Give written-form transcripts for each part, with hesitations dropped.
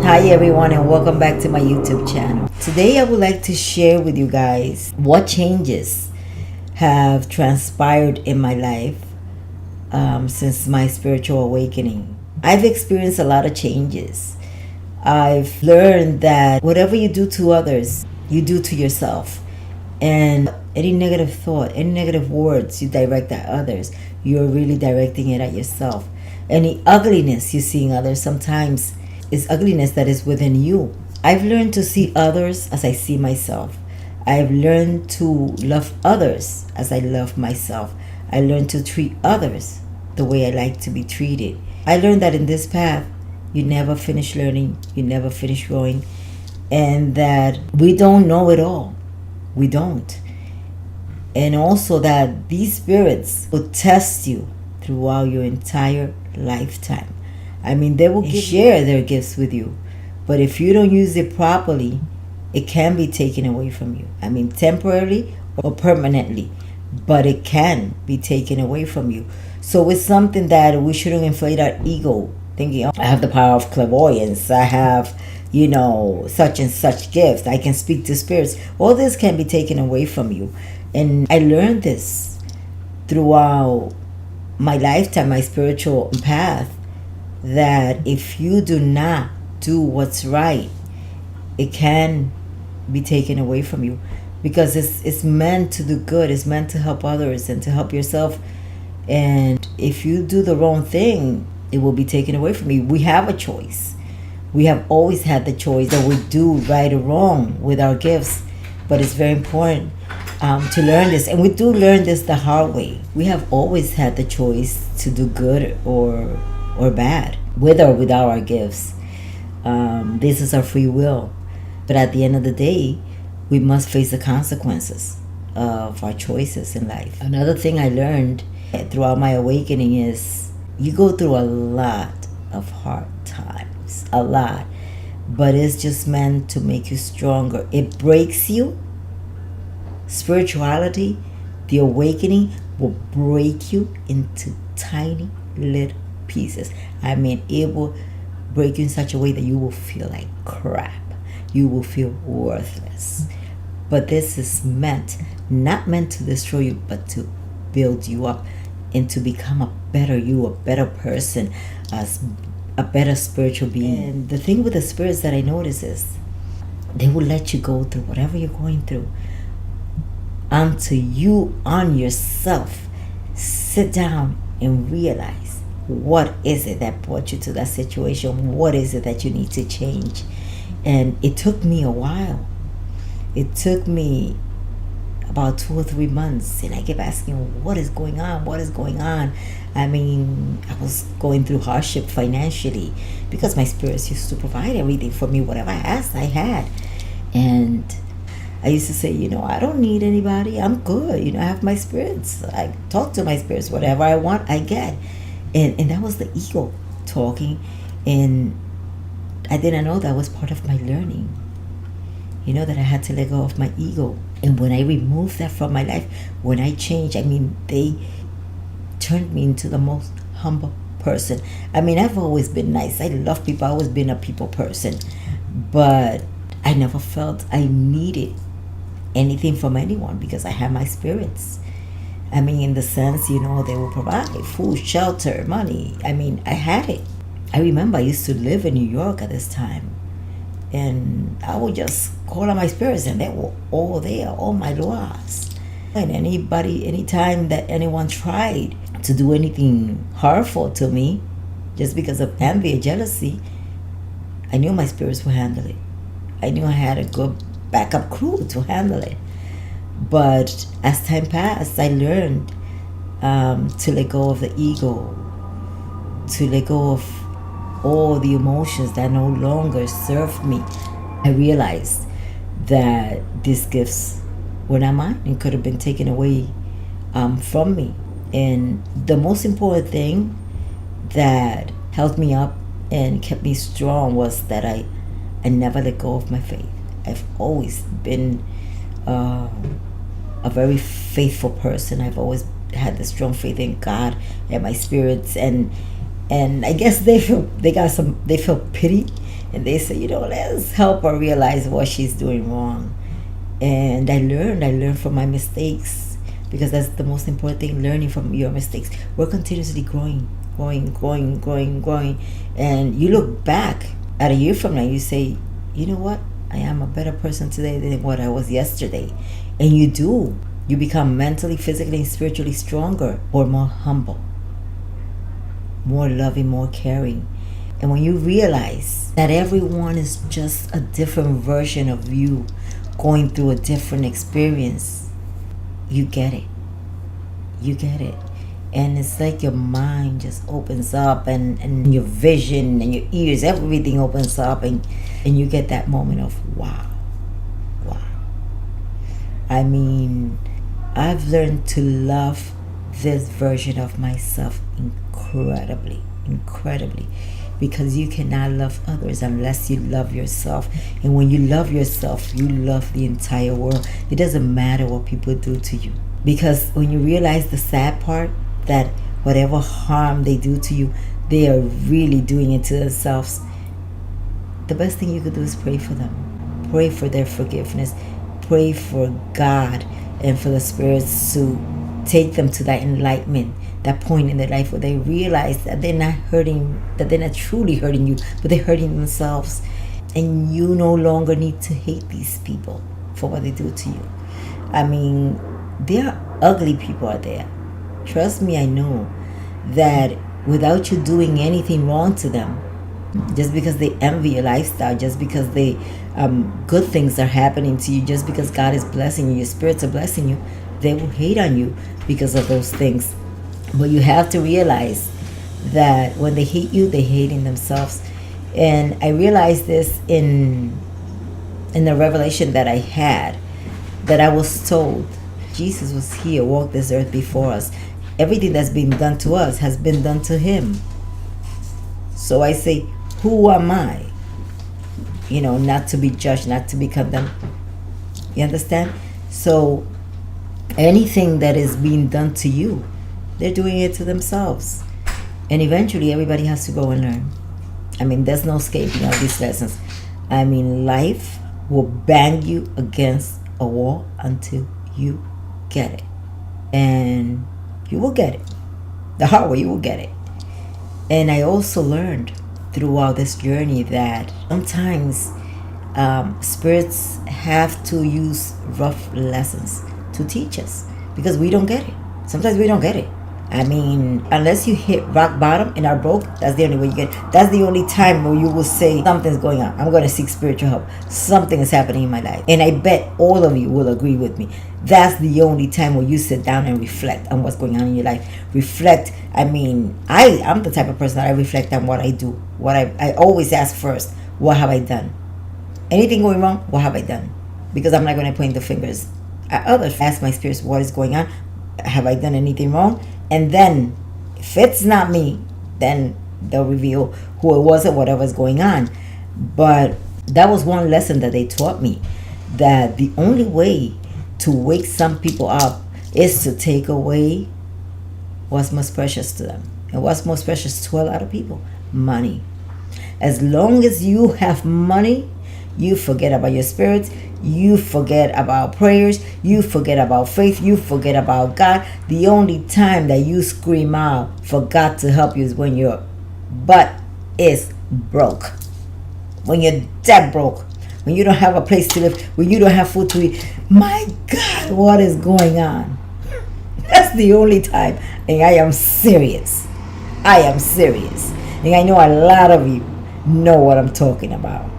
Hi everyone, and welcome back to my YouTube channel. Today I would like to share with you guys what changes have transpired in my life since my spiritual awakening. I've experienced a lot of changes. I've learned that whatever you do to others, you do to yourself. And any negative thought, any negative words you direct at others, you're really directing it at yourself. Any ugliness you see in others, sometimes is ugliness that is within you. I've learned to see others as I see myself. I've learned to love others as I love myself. I learned to treat others the way I like to be treated. I learned that in this path, you never finish learning, you never finish growing, and that we don't know it all. We don't. And also that these spirits will test you throughout your entire lifetime. I mean, they will share their gifts with you, but if you don't use it properly, it can be taken away from you. I mean, temporarily or permanently, but it can be taken away from you. So it's something that we shouldn't inflate our ego, thinking, oh, I have the power of clairvoyance, I have, such and such gifts, I can speak to spirits. All this can be taken away from you. And I learned this throughout my lifetime, my spiritual path, that if you do not do what's right, it can be taken away from you, because it's meant to do good, it's meant to help others and to help yourself. And if you do the wrong thing, it will be taken away from you. We have a choice. We have always had the choice that we do right or wrong with our gifts, but it's very important to learn this, and we do learn this the hard way. We have always had the choice to do good or bad, with or without our gifts. This is our free will. But at the end of the day, we must face the consequences of our choices in life. Another thing I learned throughout my awakening is you go through a lot of hard times, a lot, but it's just meant to make you stronger. It breaks you. Spirituality, the awakening, will break you into tiny little pieces. I mean, it will break you in such a way that you will feel like crap. You will feel worthless. But this is not meant to destroy you, but to build you up and to become a better you, a better person, a better spiritual being. And the thing with the spirits that I notice is they will let you go through whatever you're going through until you on yourself sit down and realize, what is it that brought you to that situation? What is it that you need to change? And it took me a while. It took me about 2 or 3 months, and I kept asking, what is going on? What is going on? I mean, I was going through hardship financially because my spirits used to provide everything for me. Whatever I asked, I had. And I used to say, I don't need anybody. I'm good. I have my spirits. I talk to my spirits. Whatever I want, I get. And that was the ego talking. And I didn't know that was part of my learning. That I had to let go of my ego. And when I removed that from my life, when I changed, they turned me into the most humble person. I've always been nice. I love people. I've always been a people person. But I never felt I needed anything from anyone because I had my spirits. In the sense, they will provide food, shelter, money. I had it. I remember I used to live in New York at this time. And I would just call on my spirits and they were all there, all my laws. And anytime that anyone tried to do anything harmful to me, just because of envy or jealousy, I knew my spirits would handle it. I knew I had a good backup crew to handle it. But as time passed, I learned to let go of the ego, to let go of all the emotions that no longer served me. I realized that these gifts were not mine and could have been taken away from me. And the most important thing that held me up and kept me strong was that I never let go of my faith. I've always been a very faithful person. I've always had the strong faith in God and my spirits, and I guess they feel pity And they say, let's help her realize what she's doing wrong. And I learned from my mistakes, because that's the most important thing, learning from your mistakes. We're continuously growing. And you look back at a year from now, you say, you know what? I am a better person today than what I was yesterday. And you do. You become mentally, physically, and spiritually stronger, or more humble, more loving, more caring. And when you realize that everyone is just a different version of you going through a different experience, you get it. And it's like your mind just opens up, and your vision and your ears, everything opens up, and you get that moment of wow. I mean, I've learned to love this version of myself incredibly, because you cannot love others unless you love yourself. And when you love yourself, you love the entire world. It doesn't matter what people do to you, because when you realize the sad part, that whatever harm they do to you, they are really doing it to themselves. The best thing you could do is pray for them. Pray for their forgiveness. Pray for God and for the spirits to take them to that enlightenment, that point in their life where they realize that they're not truly hurting you, but they're hurting themselves. And you no longer need to hate these people for what they do to you. I mean, there are ugly people out there. Trust me, I know that without you doing anything wrong to them, just because they envy your lifestyle, just because they good things are happening to you, just because God is blessing you, your spirits are blessing you, they will hate on you because of those things. But you have to realize that when they hate you, they're hating themselves. And I realized this in the revelation that I had, that I was told Jesus was here, walked this earth before us. Everything that's been done to us has been done to him. So I say, who am I? Not to be judged, not to be condemned. You understand? So anything that is being done to you, they're doing it to themselves. And eventually everybody has to go and learn. I mean, there's no escaping all these lessons. I mean, life will bang you against a wall until you get it. And you will get it. The hard way, you will get it. And I also learned throughout this journey that sometimes spirits have to use rough lessons to teach us, because we don't get it. Sometimes we don't get it. I mean, unless you hit rock bottom and are broke, that's the only way you get it. That's the only time where you will say, something's going on. I'm going to seek spiritual help. Something is happening in my life. And I bet all of you will agree with me. That's the only time where you sit down and reflect on what's going on in your life. Reflect. I mean, I'm the type of person that I reflect on what I do. What I always ask first, what have I done? Anything going wrong? What have I done? Because I'm not going to point the fingers at others. Ask my spirits, what is going on? Have I done anything wrong? And then, if it's not me, then they'll reveal who it was or whatever's going on. But that was one lesson that they taught me, that the only way to wake some people up is to take away what's most precious to them. And what's most precious to a lot of people? Money. As long as you have money, you forget about your spirits, you forget about prayers, you forget about faith, you forget about God. The only time that you scream out for God to help you is when your butt is broke. When you're dead broke. When you don't have a place to live. When you don't have food to eat. My God, what is going on? That's the only time. And I am serious. I am serious. And I know a lot of you know what I'm talking about.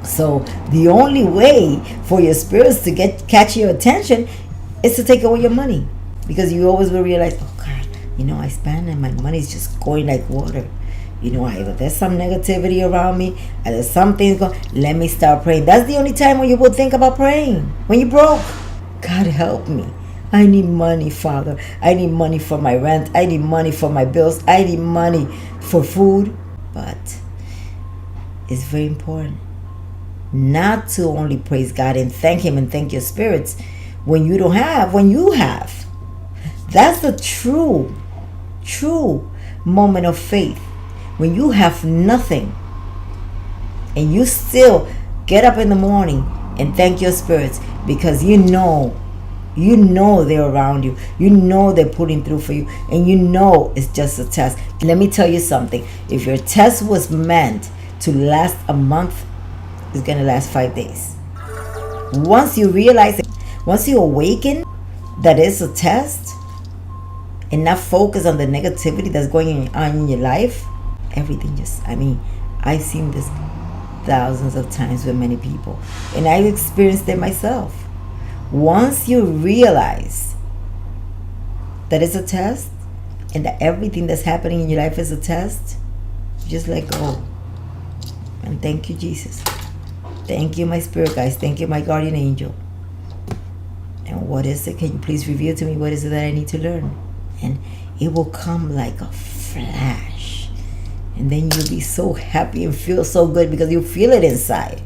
So the only way for your spirits to catch your attention is to take away your money, because you always will realize, oh God, I spend and my money's just going like water. Either there's some negativity around me, either something's going. Let me start praying. That's the only time when you will think about praying. When you're broke, God help me. I need money, Father. I need money for my rent. I need money for my bills. I need money for food. But it's very important not to only praise God and thank him and thank your spirits when you don't have, when you have. That's the true moment of faith. When you have nothing And you still get up in the morning and thank your spirits, because you know they're around you. You know they're putting through for you. And you know it's just a test. Let me tell you something. If your test was meant to last a month, it's going to last 5 days. Once you realize it, once you awaken that it's a test and not focus on the negativity that's going on in your life, everything just, I've seen this thousands of times with many people. And I've experienced it myself. Once you realize that it's a test and that everything that's happening in your life is a test, just let go. And thank you, Jesus. Thank you, my spirit guides. Thank you, my guardian angel. And what is it? Can you please reveal to me what is it that I need to learn? And it will come like a flash. And then you'll be so happy and feel so good because you feel it inside.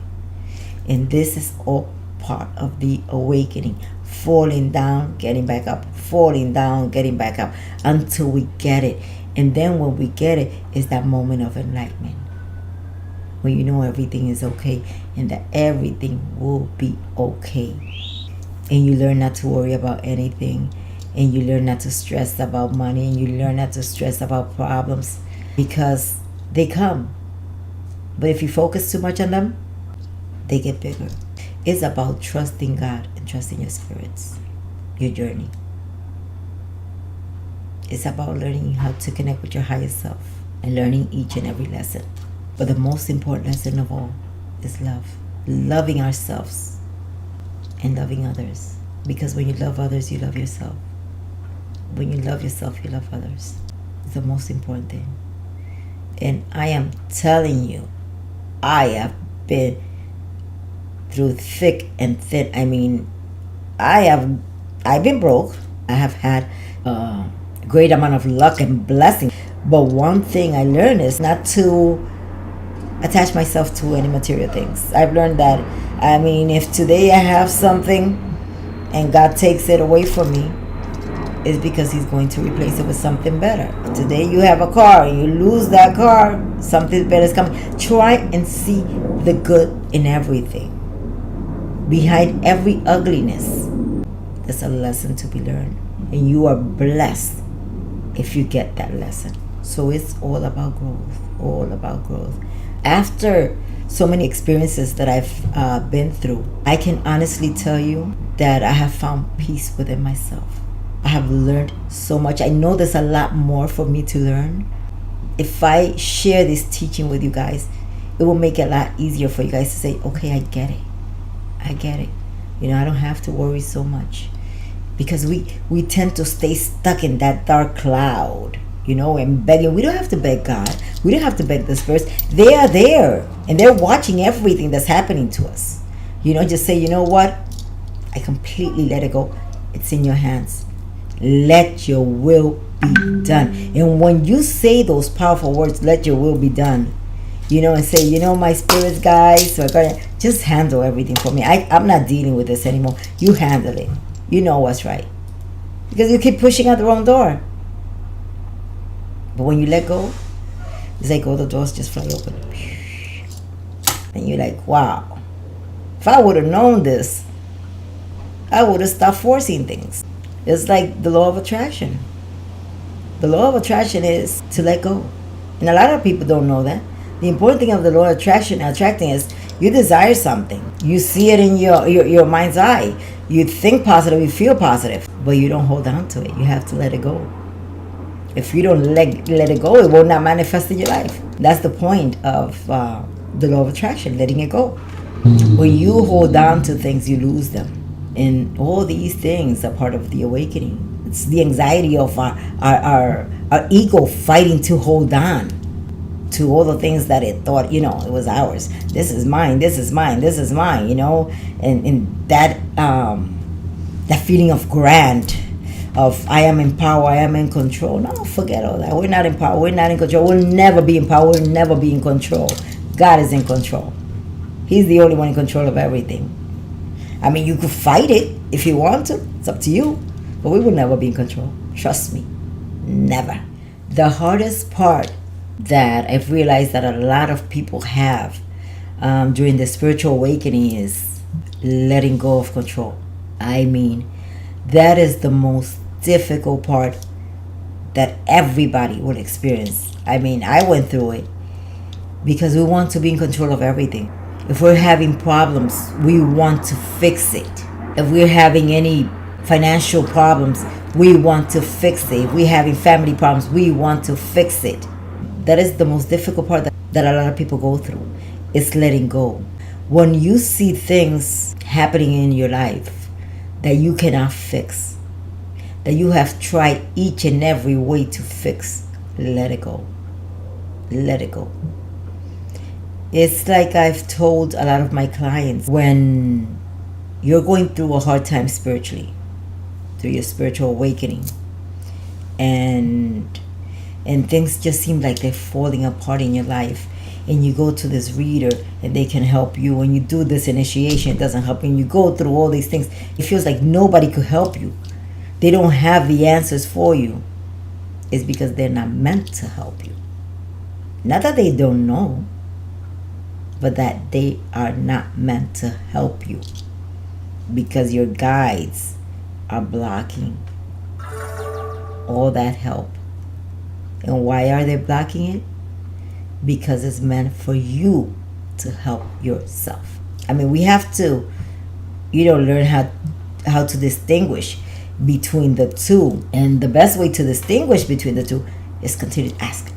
And this is all part of the awakening. Falling down, getting back up. Falling down, getting back up. Until we get it. And then when we get it, is that moment of enlightenment. When you know everything is okay. And that everything will be okay. And you learn not to worry about anything. And you learn not to stress about money. And you learn not to stress about problems. Because they come. But if you focus too much on them, they get bigger. It's about trusting God and trusting your spirits, your journey. It's about learning how to connect with your higher self and learning each and every lesson. But the most important lesson of all is love. Loving ourselves and loving others. Because when you love others, you love yourself. When you love yourself, you love others. It's the most important thing. And I am telling you, I have been through thick and thin. I've been broke. I have had a great amount of luck and blessing. But one thing I learned is not to attach myself to any material things. I've learned that, if today I have something and God takes it away from me, it's because he's going to replace it with something better. Today you have a car and you lose that car, something better is coming. Try and see the good in everything. Behind every ugliness, there's a lesson to be learned. And you are blessed if you get that lesson. So it's all about growth. All about growth. After so many experiences that I've been through, I can honestly tell you that I have found peace within myself. I have learned so much. I know there's a lot more for me to learn. If I share this teaching with you guys, it will make it a lot easier for you guys to say, okay, I get it. I get it. I don't have to worry so much. Because we tend to stay stuck in that dark cloud, and begging. We don't have to beg God. We don't have to beg the spirits. They are there. And they're watching everything that's happening to us. Just say, you know what? I completely let it go. It's in your hands. Let your will be done. And when you say those powerful words, let your will be done, and say, my spirits, guys, so just handle everything for me. I'm not dealing with this anymore. You handle it. You know what's right. Because you keep pushing out the wrong door. But when you let go, it's like all the doors just fly open. And you're like, wow. If I would have known this, I would have stopped forcing things. It's like the law of attraction. The law of attraction is to let go. And a lot of people don't know that. The important thing of the law of attracting is you desire something. You see it in your mind's eye. You think positive, you feel positive, but you don't hold on to it. You have to let it go. If you don't let it go, it will not manifest in your life. That's the point of the law of attraction, letting it go. When you hold on to things, you lose them. And all these things are part of the awakening. It's the anxiety of our ego fighting to hold on to all the things that it thought, it was ours. This is mine, this is mine, this is mine, and that feeling of grand, of I am in power, I am in control. No, forget all that. We're not in power, we're not in control. We'll never be in power, we'll never be in control. God is in control. He's the only one in control of everything. You could fight it if you want to. It's up to you. But we will never be in control. Trust me. Never. The hardest part that I've realized that a lot of people have during the spiritual awakening is letting go of control. I mean, that is the most difficult part that everybody will experience. I mean, I went through it because we want to be in control of everything. If we're having problems, we want to fix it. If we're having any financial problems, we want to fix it. If we're having family problems, we want to fix it. That is the most difficult part that a lot of people go through. It's letting go. When you see things happening in your life that you cannot fix, that you have tried each and every way to fix, let it go. Let it go. It's like I've told a lot of my clients, when you're going through a hard time spiritually, through your spiritual awakening, and things just seem like they're falling apart in your life, and you go to this reader and they can help you, and you do this initiation, it doesn't help you, and you go through all these things, it feels like nobody could help you. They don't have the answers for you. It's because they're not meant to help you. Not that they don't know, but that they are not meant to help you, because your guides are blocking all that help. And why are they blocking it? Because it's meant for you to help yourself. I mean, we have to, learn how to distinguish between the two. And the best way to distinguish between the two is continue to ask.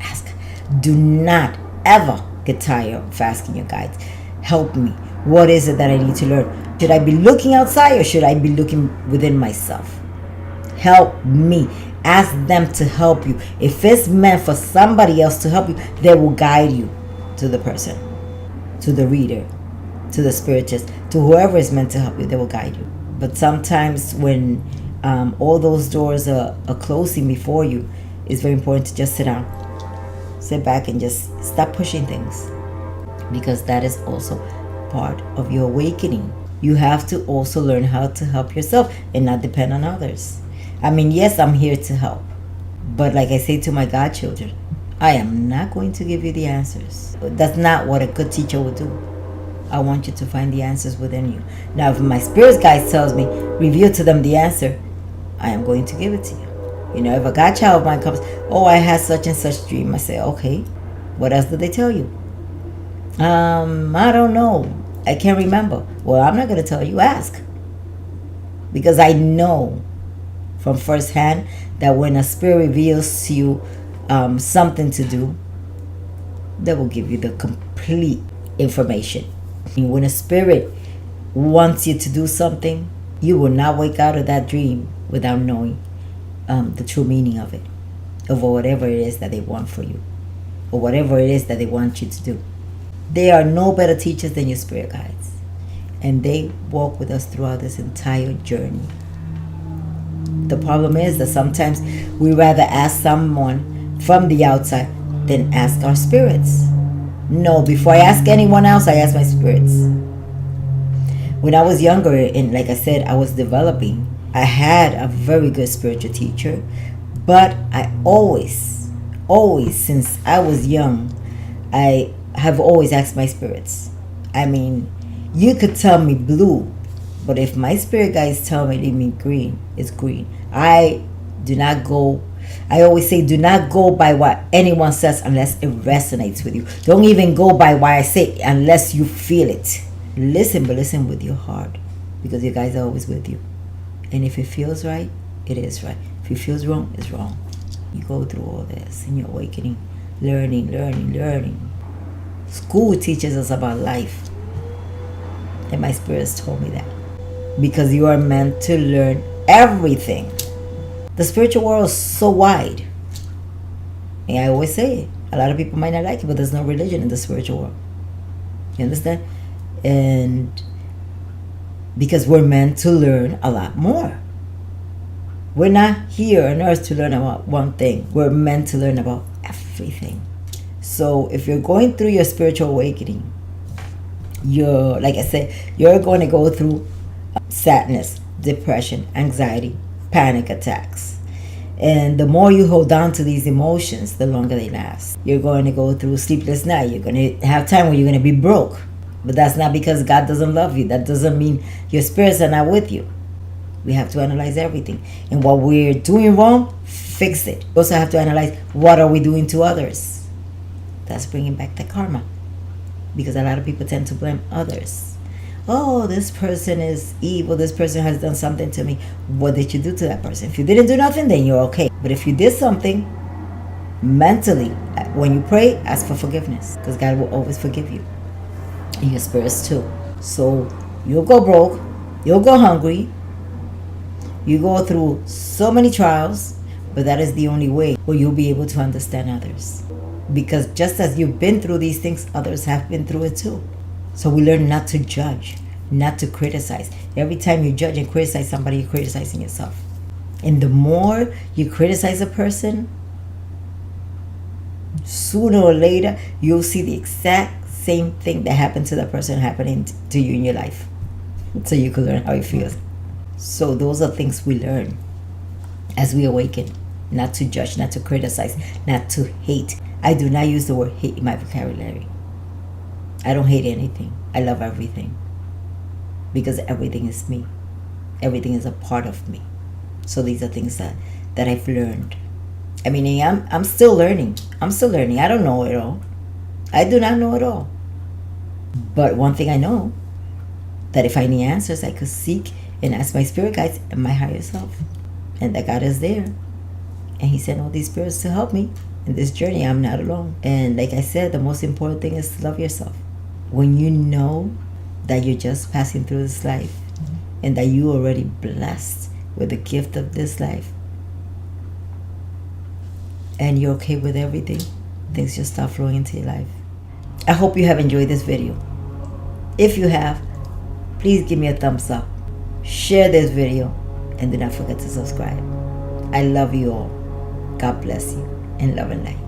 Do not ever get tired of asking your guides. Help me. What is it that I need to learn? Should I be looking outside, or should I be looking within myself? Help me. Ask them to help you. If it's meant for somebody else to help you, they will guide you to the person, to the reader, to the spiritist, to whoever is meant to help you. They will guide you. But sometimes when all those doors are closing before you, it's very important to just sit down, sit back, and just stop pushing things, because that is also part of your awakening. You have to also learn how to help yourself and not depend on others. I mean, yes, I'm here to help, but like I say to my godchildren, I am not going to give you the answers. That's not what a good teacher would do. I want you to find the answers within you. Now, if my spirit guide tells me, reveal to them the answer, I am going to give it to you. If a godchild of mine comes, oh, I had such and such dream, I say, okay, what else did they tell you? I don't know. I can't remember. Well, I'm not going to tell you. Ask. Because I know from firsthand that when a spirit reveals to you something to do, they will give you the complete information. When a spirit wants you to do something, you will not wake out of that dream without knowing the true meaning of it, of whatever it is that they want for you, or whatever it is that they want you to do. They are no better teachers than your spirit guides, and they walk with us throughout this entire journey. The problem is that sometimes we rather ask someone from the outside than ask our spirits. No, before I ask anyone else, I ask my spirits. When I was younger, and like I said, I was developing, I had a very good spiritual teacher, but I always, since I was young, I have always asked my spirits. I mean, you could tell me blue, but if my spirit guides tell me they mean green, it's green. I always say, do not go by what anyone says unless it resonates with you. Don't even go by what I say unless you feel it. Listen, but listen with your heart, because your guides are always with you. And if it feels right, it is right. If it feels wrong, it's wrong. You go through all this in your awakening, learning. School teaches us about life. And my spirits told me that. Because you are meant to learn everything. The spiritual world is so wide. And I always say it. A lot of people might not like it, but there's no religion in the spiritual world. You understand? And because we're meant to learn a lot more. We're not here on earth to learn about one thing. We're meant to learn about everything. So if you're going through your spiritual awakening, like I said, you're going to go through sadness, depression, anxiety, panic attacks. And the more you hold on to these emotions, the longer they last. You're going to go through sleepless night. You're going to have time where you're going to be broke. But that's not because God doesn't love you. That doesn't mean your spirits are not with you. We have to analyze everything. And what we're doing wrong, fix it. We also have to analyze what are we doing to others. That's bringing back the karma. Because a lot of people tend to blame others. Oh, this person is evil. This person has done something to me. What did you do to that person? If you didn't do nothing, then you're okay. But if you did something, mentally, when you pray, ask for forgiveness. Because God will always forgive you. And your spirits too. So you'll go broke. You'll go hungry. You go through so many trials. But that is the only way where you'll be able to understand others. Because just as you've been through these things, others have been through it too. So we learn not to judge, not to criticize. Every time you judge and criticize somebody, you're criticizing yourself. And the more you criticize a person, sooner or later, you'll see the exact same thing that happened to that person happening to you in your life. So you can learn how it feels. So those are things we learn as we awaken. Not to judge, not to criticize, not to hate. I do not use the word hate in my vocabulary. I don't hate anything. I love everything. Because everything is me. Everything is a part of me. So these are things that I've learned. I mean, I'm still learning. I'm still learning. I don't know it all. I do not know it all. But one thing I know, that if I need answers, I could seek and ask my spirit guides and my higher self. And that God is there. And He sent all these spirits to help me in this journey. I'm not alone. And like I said, the most important thing is to love yourself. When you know that you're just passing through this life and that you already blessed with the gift of this life and you're okay with everything, things just start flowing into your life. I hope you have enjoyed this video. If you have, please give me a thumbs up, share this video, and do not forget to subscribe. I love you all. God bless you, and love and light.